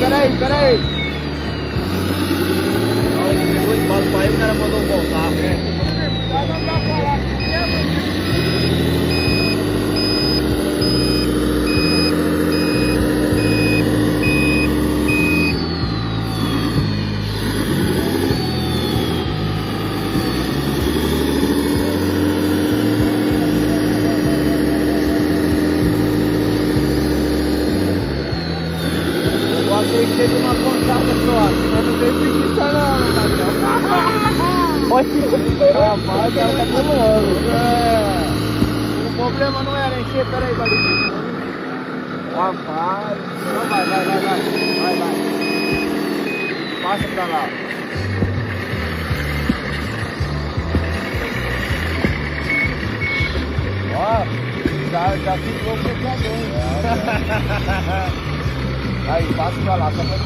Peraí. O pai, o cara mandou voltar, né? Não dá pra lá. Tem que ter uma contada só, mas não tem preguiça não, Gabriel. Pode ser. Rapaz, ela tá pulando. O problema não era encher, peraí, Gabriel. Rapaz, não, vai. Passa pra lá. Ó, já ficou com o Aí, passa pra lá, só pra...